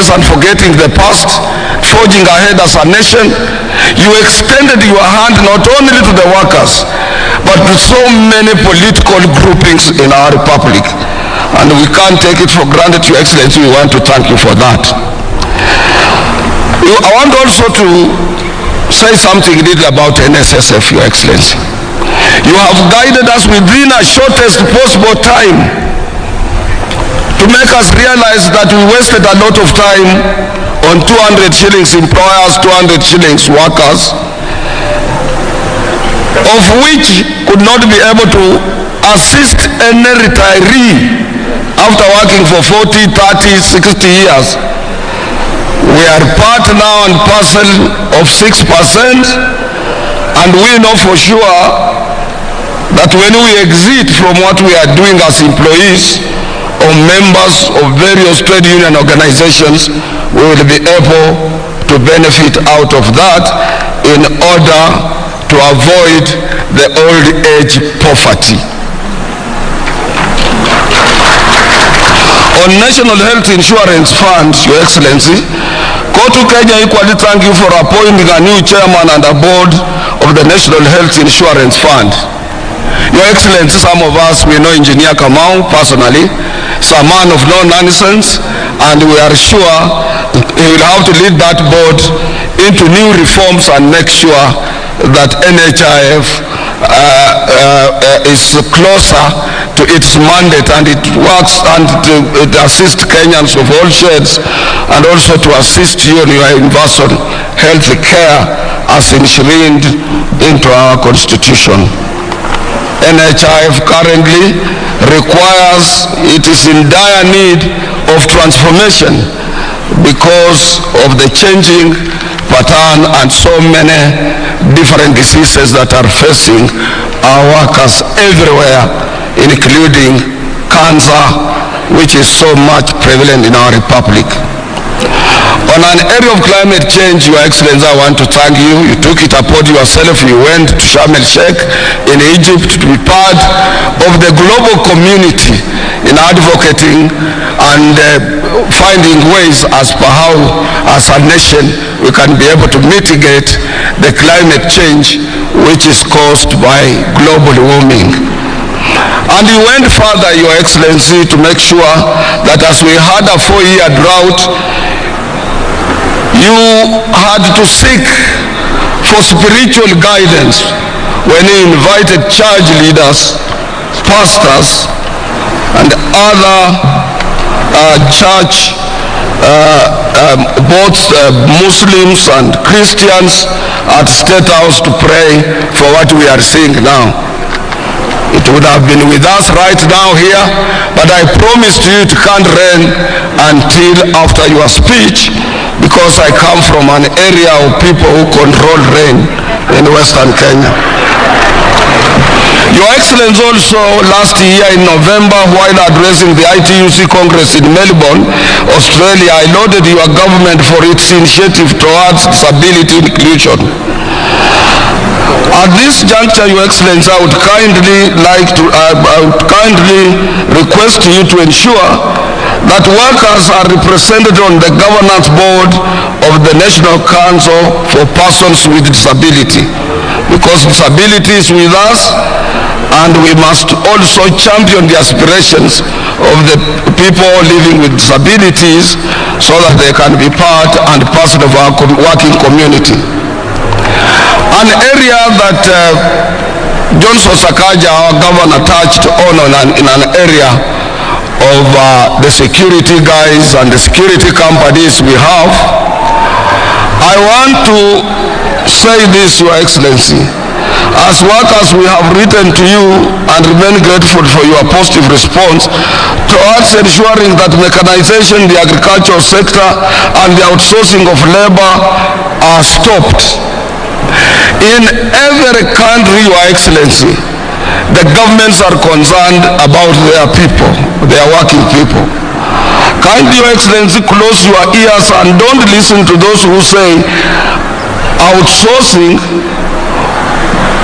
years and forgetting the past, forging ahead as a nation. You extended your hand not only to the workers, but to so many political groupings in our republic. And we can't take it for granted, Your Excellency. We want to thank you for that. I want also to say something little about NSSF, Your Excellency. You have guided us within a shortest possible time to make us realize that we wasted a lot of time on 200 shillings employers, 200 shillings workers, of which could not be able to assist any retiree after working for 40, 30, 60 years. We are part now and parcel of 6%, and we know for sure that when we exit from what we are doing as employees or members of various trade union organizations, we will be able to benefit out of that in order to avoid the old age poverty. On National Health Insurance Fund, Your Excellency, Kotu Kenya equally thank you for appointing a new chairman and a board of the National Health Insurance Fund. Your Excellency, some of us, we know Engineer Kamau personally. He's a man of no nonsense, and we are sure he will have to lead that board into new reforms and make sure that NHIF is closer to its mandate, and it works and it assists Kenyans of all shades, and also to assist you in your universal health care as enshrined into our constitution. NHIF currently requires, it is in dire need of transformation because of the changing pattern and so many different diseases that are facing our workers everywhere, including cancer, which is so much prevalent in our republic. On an area of climate change, Your Excellency, I want to thank you. You took it upon yourself. You went to Sharm el-Sheikh in Egypt to be part of the global community in advocating and finding ways as per how, as a nation, we can be able to mitigate the climate change which is caused by global warming. And you went further, Your Excellency, to make sure that as we had a 4-year drought, you had to seek for spiritual guidance when you invited church leaders, pastors, and other church, both Muslims and Christians, at State House to pray for what we are seeing now. It would have been with us right now here, but I promised you it can't rain until after your speech, because I come from an area of people who control rain in Western Kenya. Your Excellency, also last year in November, while addressing the ITUC Congress in Melbourne, Australia, I lauded your government for its initiative towards disability inclusion. At this juncture, Your Excellency, I would kindly request you to ensure that workers are represented on the governance board of the National Council for Persons with Disability, because disability is with us, and we must also champion the aspirations of the people living with disabilities so that they can be part and parcel of our working community. An area that Johnson Sakaja, our governor, touched on in an area of the security guys and the security companies we have. I want to say this, Your Excellency. As workers, we have written to you and remain grateful for your positive response towards ensuring that mechanization, the agricultural sector, and the outsourcing of labor are stopped. In every country, Your Excellency, the governments are concerned about their people, their working people. Kindly, Your Excellency, close your ears and don't listen to those who say outsourcing,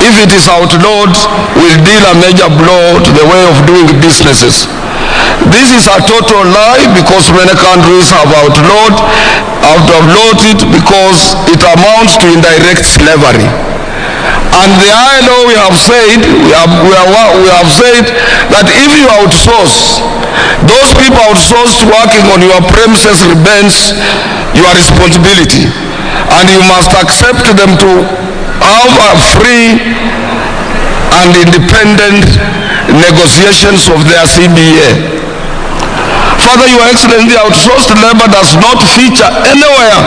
if it is outlawed, will deal a major blow to the way of doing businesses. This is a total lie, because many countries have outlawed it, because it amounts to indirect slavery. And the ILO, we have said that if you outsource, those people outsourced working on your premises remains your responsibility, and you must accept them to have a free and independent negotiations of their CBA. Further, Your Excellency, outsourced labor does not feature anywhere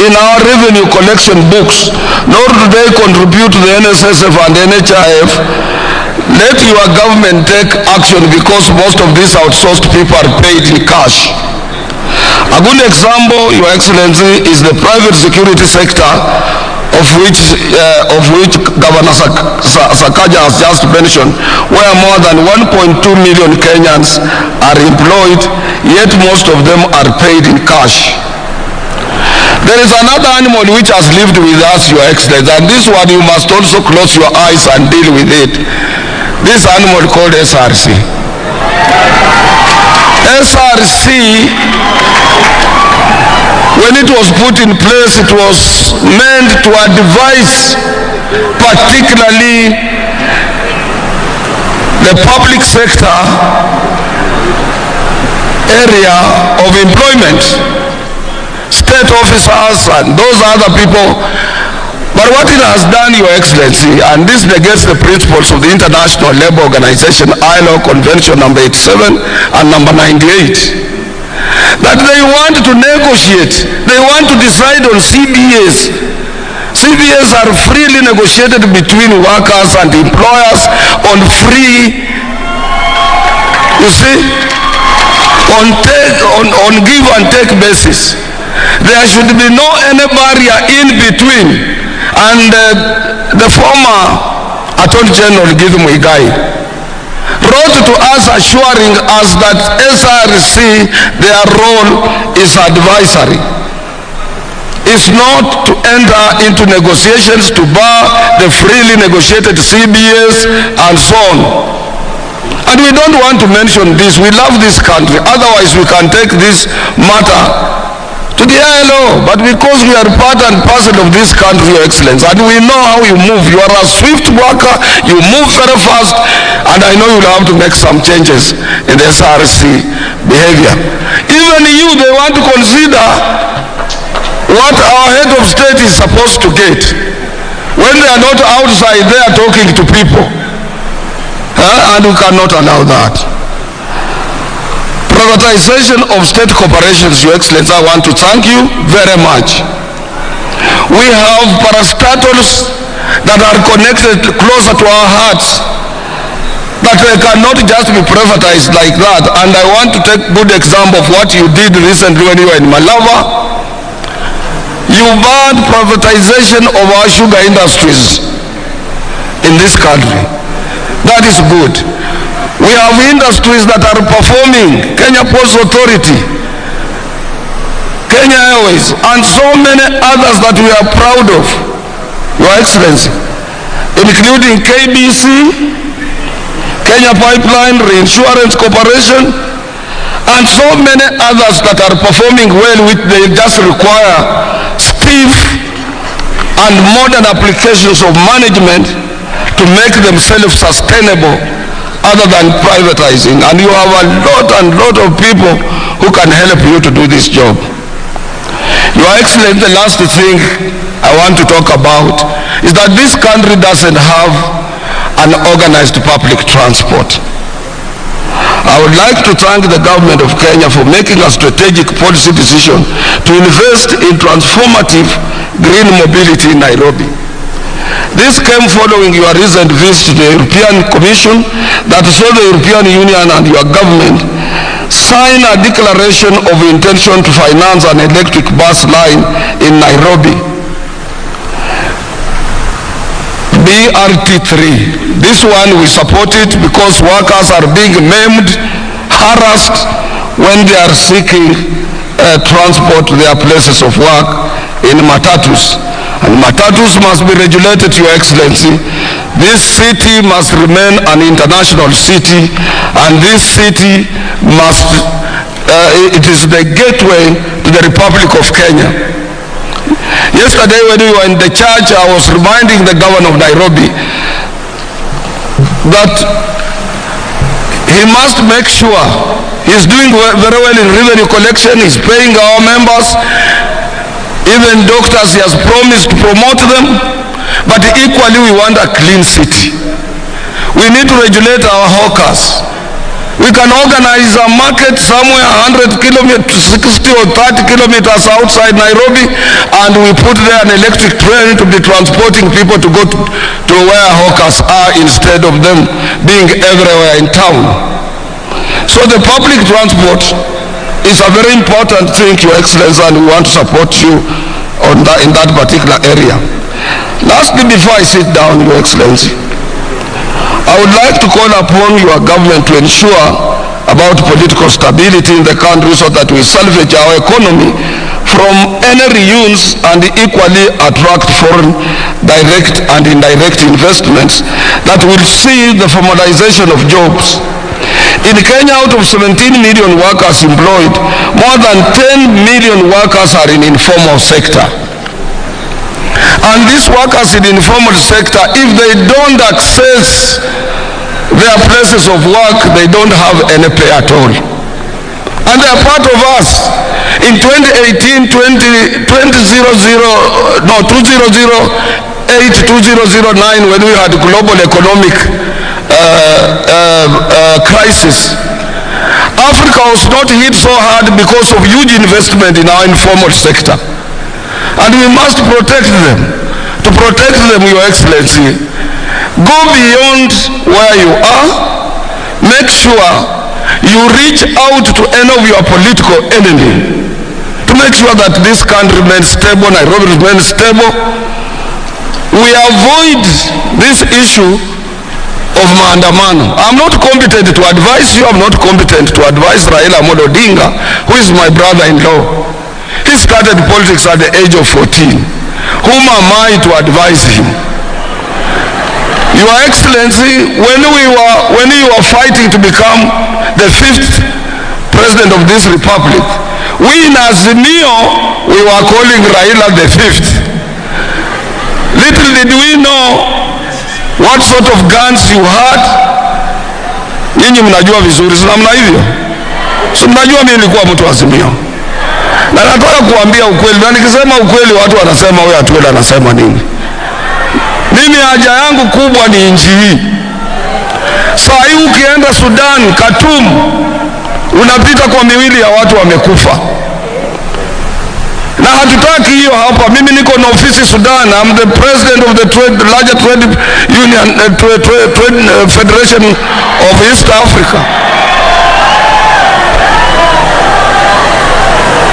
in our revenue collection books, nor do they contribute to the NSSF and NHIF. Let your government take action, because most of these outsourced people are paid in cash. A good example, Your Excellency, is the private security sector, of which Governor Sakaja has just mentioned, where more than 1.2 million Kenyans are employed, yet most of them are paid in cash. There is another animal which has lived with us, Your Excellency, and this one you must also close your eyes and deal with it. This animal called SRC. SRC, when it was put in place, it was meant to advise particularly the public sector area of employment, state officers and those other people. But what it has done, Your Excellency, and this negates the principles of the International Labour Organization ILO Convention number 87 and number 98, that they want to negotiate, they want to decide on CBAs. CBAs are freely negotiated between workers and employers on free, you see, on give and take basis. There should be no any barrier in between. And the former Attorney General Githu Muigai wrote to us assuring us that SRC, their role is advisory. It's not to enter into negotiations to bar the freely negotiated CBAs and so on. And we don't want to mention this. We love this country. Otherwise, we can take this matter to the ILO. But because we are part and parcel of this country, Your Excellency, and we know how you move. You are a swift worker. You move very fast. And I know you'll have to make some changes in the SRC behavior. Even you, they want to consider what our head of state is supposed to get when they are not outside there talking to people. And we cannot allow that. Privatization of state corporations, Your Excellency, I want to thank you very much. We have parastatals that are connected closer to our hearts, that they cannot just be privatized like that. And I want to take good example of what you did recently when you were in Malava. You banned privatization of our sugar industries in this country. That is good. We have industries that are performing, Kenya Ports Authority, Kenya Airways, and so many others that we are proud of, Your Excellency, including KBC, Kenya Pipeline Reinsurance Corporation, and so many others that are performing well, which they just require stiff and modern applications of management to make themselves sustainable, other than privatizing. And you have a lot of people who can help you to do this job. Your Excellency, the last thing I want to talk about is that this country doesn't have an organized public transport. I would like to thank the government of Kenya for making a strategic policy decision to invest in transformative green mobility in Nairobi. This came following your recent visit to the European Commission that saw the European Union and your government sign a declaration of intention to finance an electric bus line in Nairobi. BRT3. This one we support it because workers are being maimed, harassed when they are seeking transport to their places of work in matatus. And matatus must be regulated, Your Excellency. This city must remain an international city, and this city it is the gateway to the Republic of Kenya. Yesterday when we were in the church, I was reminding the governor of Nairobi that he must make sure he's doing very well in revenue collection, he's paying our members, even doctors he has promised to promote them, but equally we want a clean city. We need to regulate our hawkers. We can organize a market somewhere 100 kilometers, 60 or 30 kilometers outside Nairobi, and we put there an electric train to be transporting people to go to where hawkers are instead of them being everywhere in town. So the public transport is a very important thing, Your Excellency, and we want to support you on that, in that particular area. Lastly, before I sit down, Your Excellency, I would like to call upon your government to ensure about political stability in the country so that we salvage our economy from any reuse and equally attract foreign direct and indirect investments that will see the formalization of jobs. In Kenya, out of 17 million workers employed, more than 10 million workers are in informal sector. And these workers in the informal sector, if they don't access their places of work, they don't have any pay at all. And they are part of us. In 2008, 2009, when we had global economic crisis, Africa was not hit so hard because of huge investment in our informal sector. And we must protect them. To protect them, Your Excellency, go beyond where you are. Make sure you reach out to any of your political enemy to make sure that this country remains stable, Nairobi remains stable. We avoid this issue of Maandamano. I'm not competent to advise you. I'm not competent to advise Raila ODINGA, who is my brother-in-law. He started politics at the age of 14. Whom am I to advise him? Your Excellency, when you were fighting to become the 5th president of this republic, we in Azimio, we were calling Raila the 5th. Little did we know what sort of guns you had. Nyinyi mnajua vizuri, si namna hivyo? Si mnajua mimi nilikuwa mtu wa Azimio. Na nataka kuambia ukweli, na nikisema ukweli watu wanasema wewe Atwoli anasema nini. Mimi haja yangu kubwa ni nchi hii. Saa hii ukienda Sudan, Khartoum, unapita kwa miwili ya watu wamekufa. Na hatutaki hiyo hapa. Mimi niko na ofisi Sudan. I'm the president of the largest trade union, federation of East Africa.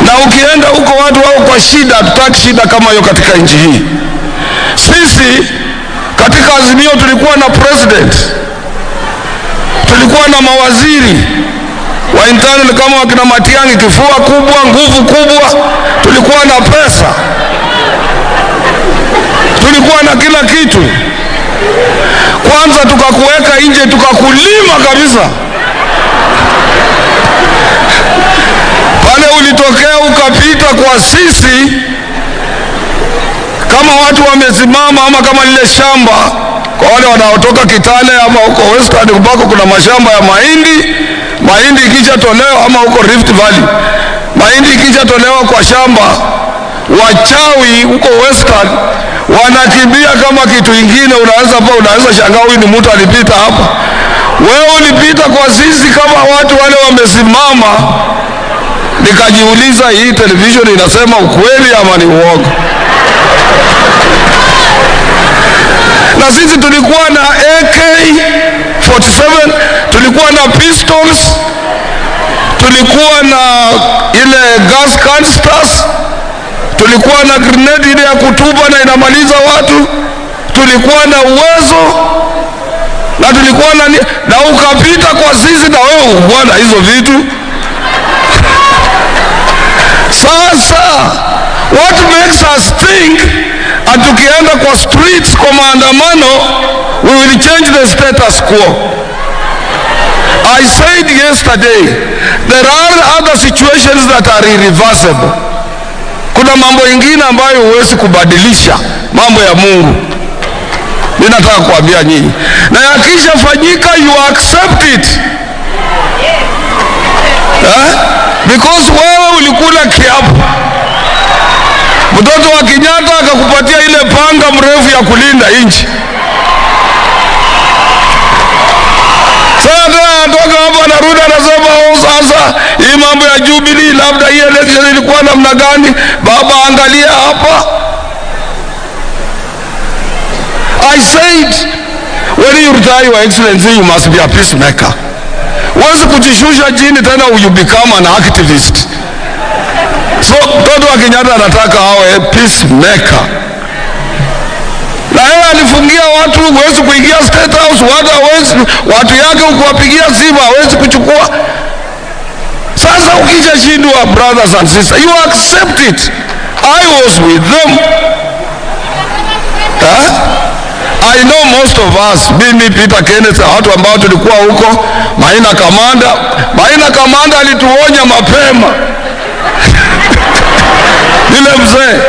Na ukienda huko watu wao kwa shida, hatutaki shida kama hiyo katika nchi hii. Sisi katika Azimio tulikuwa na president, tulikuwa na mawaziri wa internal kama wakina Matiang'i, kifua kubwa, nguvu kubwa, tulikuwa na pesa, tulikuwa na kila kitu. Kwanza tukakuweka nje, tukakulima kabisa. Pale ulitokea ukapita kwa sisi kama watu wamesimama, ama kama lile shamba kwa wale wanaotoka Kitale ama huko Western ambako kuna mashamba ya mahindi ikija tolewa, ama huko Rift Valley mahindi ikija tolewa kwa shamba, wachawi huko Western wanakimbia kama kitu kingine. Unaweza shangaa huyu ni mtu alipita hapa. Wewe ulipita kwa sisi kama watu wale wamesimama. Nikajiuliza, hii television inasema ukweli ama ni uongo? Na sisi tulikuwa na AK-47, tulikuwa na pistols, tulikuwa na ile gas canisters, tulikuwa na grenade ile ya kutupa na inamaliza watu, tulikuwa na uwezo, na tulikuwa na ukapita kwa sisi na wewe unaona hizo vitu. Sasa what makes us think and tukienda kwa streets kwa maandamano we will change the status quo? I said yesterday, there are other situations that are irreversible. Kuna mambo ingine ambayo huwezi kubadilisha, mambo ya Mungu. Ninataka kuambia nyinyi, na yakisha fanyika, you accept it. Because wewe ulikula kiapo. Mtoto wa Kenyatta akakupatia ile panga mrefu ya kulinda nchi. Sasa anatoka hapo anarudi anasema, sasa hii mambo ya Jubilee, labda hii election ilikuwa namna gani? Baba, angalia hapa. I said, when you retire, Your Excellency, you must be a peacemaker. Huwezi kujishusha chini tena you become an activist. So mtoto wa Kenyatta anataka awe peacemaker. Na yeye alifungia watu, huwezi kuingia State House, watu yake ukuwapigia simu, hawezi kuchukua. Sasa ukishashindwa, brothers and sisters, you accept it. I was with them. I know most of us, mimi Peter Kenneth, watu ambao tulikuwa huko, Maina Kamanda alituonya mapema. Yule mzee,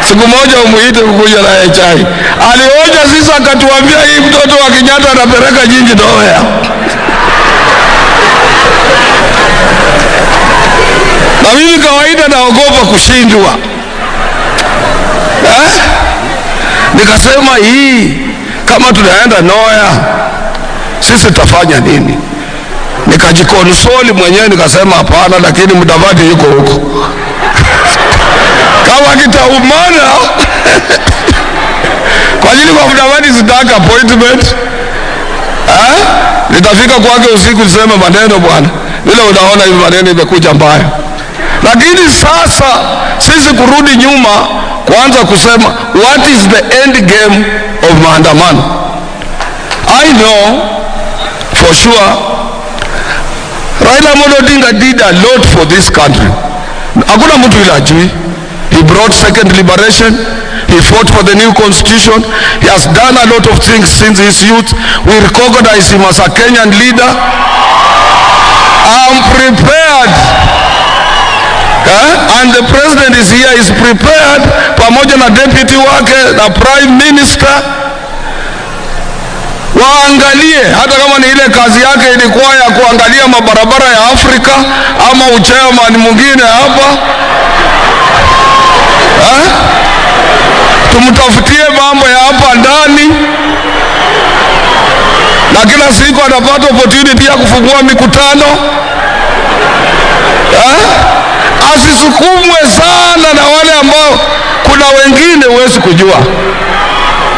siku moja umuite kukuja na chai. Alionya sisi akatuambia, hii mtoto wa Kenyatta anapeleka nyinyi nowhere. Na mimi kawaida naogopa kushindwa. Nikasema hii kama tunaenda nowhere, sisi tafanya nini? Nikajikonsoli mwenyewe nikasema hapana, lakini Mudavadi yuko huko. Kama kitaumana kwa ajili kwa Mudavadi sitaka appointment. Nitafika kwake usiku niseme maneno, bwana, vile unaona hivi maneno imekuja mbaya. Lakini sasa sisi kurudi nyuma kwanza kusema what is the end game of maandamano. I know for sure Raila ODINGA did a lot for this country. Hakuna mtu ila ajui. He brought second liberation. He fought for the new constitution. He has done a lot of things since his youth. We recognize him as a Kenyan leader. I'm prepared. And the president is here, is prepared, pamoja na deputy wake na prime minister. Waangalie, hata kama ni ile kazi yake ilikuwa ya kuangalia mabarabara ya Afrika ama uchairman mwingine hapa. Tumtafutie mambo ya hapa ndani. Na kila siku anapata opportunity ya kufungua mikutano. Asisukumwe sana na wale ambao kuna wengine huwezi kujua.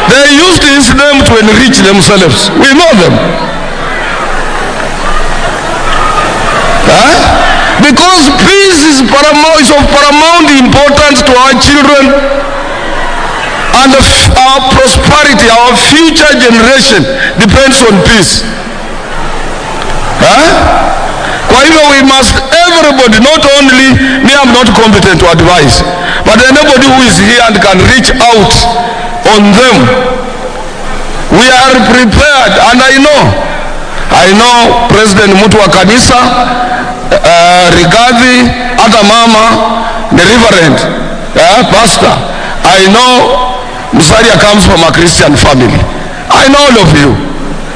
They used his name to enrich themselves. We know them. Because peace is of paramount importance to our children and our prosperity, our future generation depends on peace. Kwa hivyo we must, everybody, not only me, I'm not competent to advise, but anybody who is here and can reach out on them, we are prepared. And I know President Mutu wa kanisa, Rigathi, hata mama the reverend, pastor. I know Musalia comes from a Christian family. I know all of you.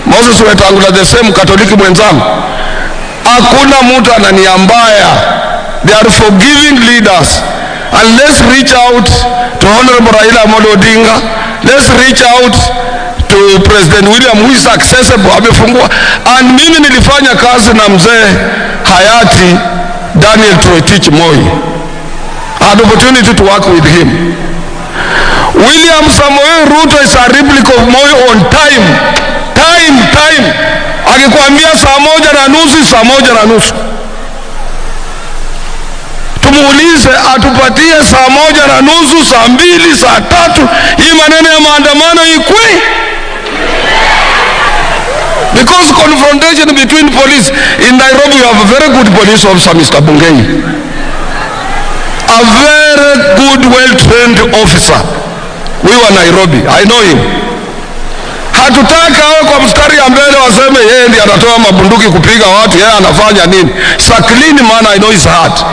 Moses Wetangula the same Katoliki mwenzangu. Hakuna mtu ananiambaya. They are forgiving leaders. And let's reach out to Honorable Raila ODINGA. Let's reach out to President William, who is accessible, amefungua. And mimi nilifanya kazi na mzee hayati Daniel Toroitich Moi. I had opportunity to work with him. William Samoei Ruto is a replica of Moi on time. Akikwambia saa 1:30, saa 1:30. Tumuulize atupatie saa 1:30, saa 2, saa 3. Hii maneno ya maandamano ikwe. Because confrontation between police in Nairobi, you have a very good police officer, Mr. Bungei. A very good, well-trained officer. We were Nairobi. I know him. Hatutaki awe kwa mstari ya mbele waseme yeye ndiye anatoa mabunduki kupiga watu, yeye anafanya nini. It's a clean man, I know his heart.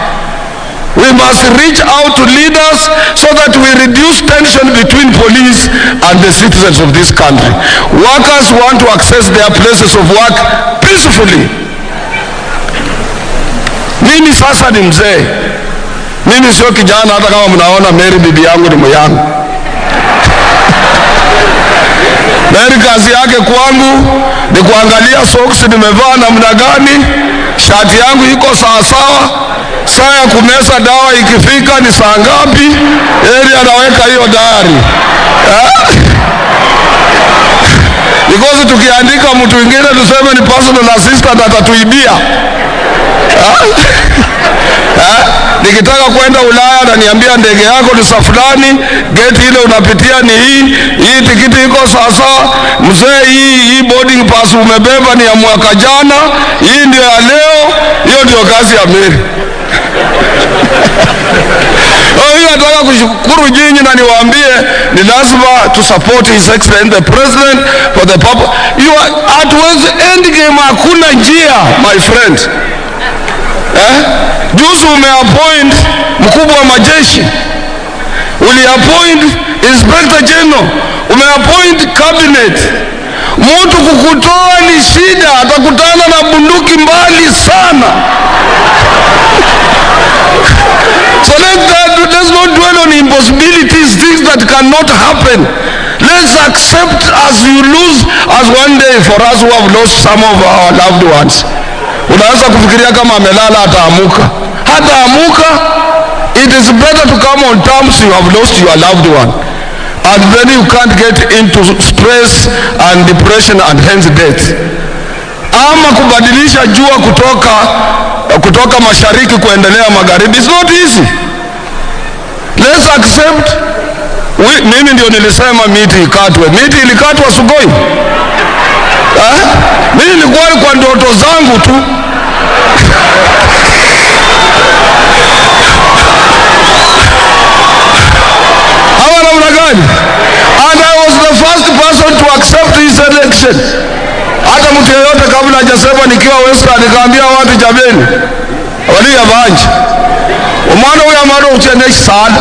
We must reach out to leaders so that we reduce tension between police and the citizens of this country. Workers want to access their places of work peacefully. Mimi sasa ni mzee. Mimi sio kijana, hata kama mnaona Mary bibi yangu ni myangu. Mary kazi yake kwangu ni kuangalia socks nimevaa namna gani, shati yangu iko sawa sawa, saa ya kumeza dawa ikifika ni saa ngapi, yeye anaweka hiyo diary. Because tukiandika mtu mwingine tuseme ni personal assistant atatuibia. Nikitaka kwenda Ulaya na niambia ndege yako ni safari, gate ile unapitia ni hii tikiti iko sasa, mzee hii boarding pass umebeba ni ya mwaka jana, hii ndio ya leo. Hiyo ndio kazi ya Mary. Hiyo nataka kushukuru nyinyi na niwaambie ni lazima to support his excellency the president for the purpose. You are at once end game, hakuna njia my friend. Juzi umeappoint mkubwa wa majeshi, uliappoint inspector general, umeappoint cabinet. Mtu kukutoa ni shida, atakutana na bunduki mbali sana. So let's not dwell on impossibilities, things that cannot happen. Let's accept as you lose as one day for us who have lost some of our loved ones. Unaweza kufikiria kama amelala ataamuka. Hataamuka. It is better to come on terms you have lost your loved one. And then you can't get into stress and depression and hence death. Ama kubadilisha jua kutoka mashariki kuendelea magharibi. It's not easy. Let's accept. Mimi ndio nilisema miti ikatwe. Miti ilikatwa Sugoi. Mimi nilikuwa kwa ndoto zangu tu. Hawa namna gani? And I was the first person to accept his election. Hata mtu yeyote kabla hajasema nikiwa Western nikaambia watu jameni, wali ya banji umwana huyu amado ucheneshi sana.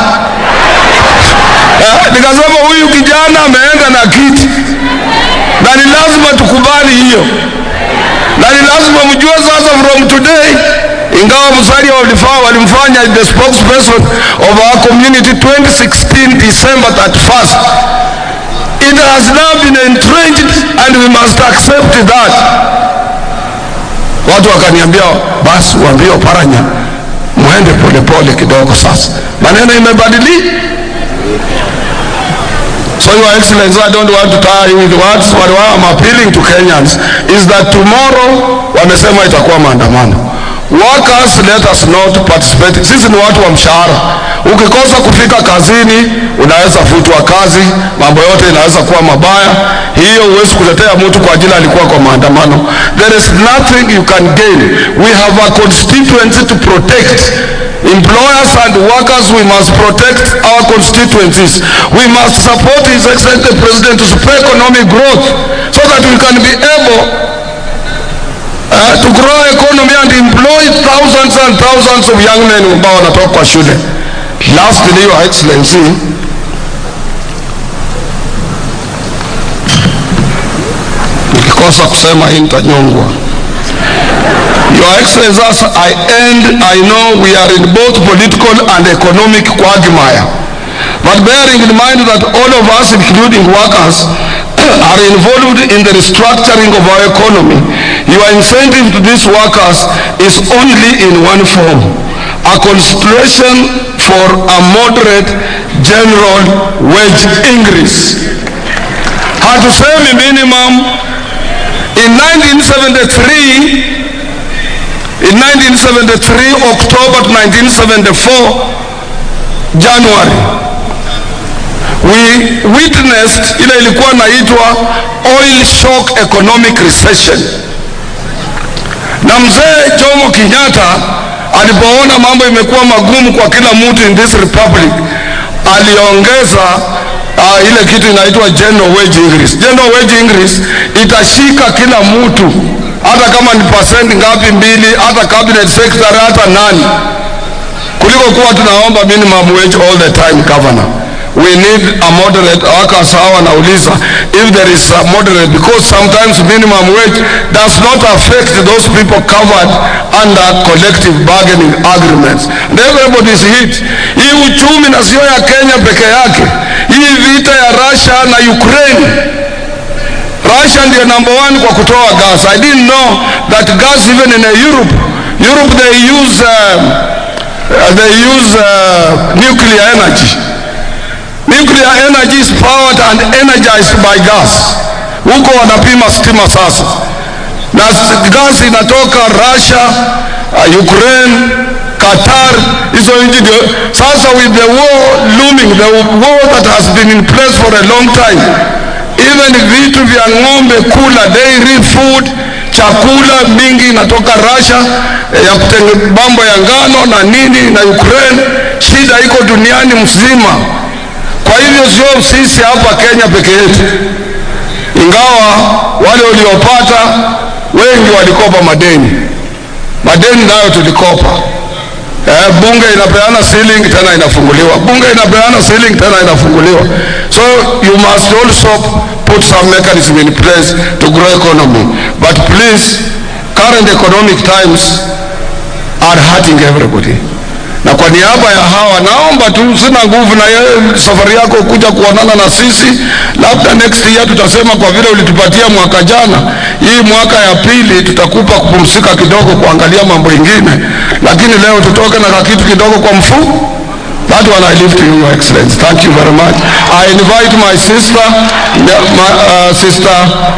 Nikasema huyu kijana ameenda na kiti, na ni lazima tukubali hiyo, na ni lazima mjue sasa from today, ingawa Musalia walimfanya the spokesperson of our community 2016 December 31st, it has now been entrenched and we must accept that. Watu wakaniambia basi waambie Oparanya muende pole kidogo sasa, maneno imebadilika. So Your Excellency, I don't want to tire you with words, but what I'm appealing to Kenyans is that tomorrow wamesema itakuwa maandamano. Workers, let us not participate. Sisi ni watu wa mshahara. Ukikosa kufika kazini, unaweza futwa kazi, mambo yote inaweza kuwa mabaya. Hiyo huwezi kutetea mtu kwa ajili alikuwa kwa maandamano. There is nothing you can gain. We have a constituency to protect. Employers and workers, we must protect our constituencies. We must support His Excellency the President to support economic growth so that we can be able to grow economy and employ thousands and thousands of young men ambao wanatoka kwa shule. Lastly, Your Excellency, nikikosa kusema hii nitanyongwa. Your Excellency, as I end, I know we are in both political and economic quagmire. But bearing in mind that all of us, including workers, are involved in the restructuring of our economy, your incentive to these workers is only in one form: a consideration for a moderate general wage increase. Hatusemi minimum. In 1973, October 1974, January, we witnessed ile ilikuwa naitwa oil shock economic recession. Na mzee Jomo Kenyatta alipoona mambo imekuwa magumu kwa kila mtu in this republic, aliongeza ile kitu inaitwa general wage increase. General wage increase itashika kila mtu, hata kama ni percent ngapi mbili, hata cabinet secretary, hata nani, kuliko kuwa tunaomba minimum wage all the time. Governor, we need a moderate. Workers hawa nauliza if there is a moderate, because sometimes minimum wage does not affect those people covered under collective bargaining agreements, and everybody is hit. Hii uchumi na sio ya Kenya peke yake. Hii vita ya Russia na Ukraine, Russia ndiyo number one kwa kutoa gas. I didn't know that gas even in Europe they use nuclear energy. Nuclear energy is powered and energized by gas. Huko wanapima stima sasa, na gas inatoka Russia, Ukraine, Qatar, hizo nchi ndio sasa. With the war looming, the war that has been in place for a long time, even vitu vya ng'ombe kula, dairy food, chakula mingi inatoka Russia, ya mambo ya ngano na nini na Ukraine. Shida iko duniani mzima. Kwa hivyo sio sisi hapa Kenya peke yetu, ingawa wale waliopata wengi walikopa madeni nayo tulikopa. Bunge inapeana ceiling tena inafunguliwa, bunge inapeana ceiling tena inafunguliwa. So you must also put some mechanism in place to grow economy. But please, current economic times are hurting everybody. Na kwa niaba ya hawa naomba tu, sina nguvu na safari yako kuja kuonana na sisi, labda next year tutasema kwa vile ulitupatia mwaka jana, hii mwaka ya pili tutakupa kupumzika kidogo kuangalia mambo ingine, lakini leo tutoke na kitu kidogo kwa mfuko. That one I leave to you, Your Excellency. Thank you very much. I invite my sister,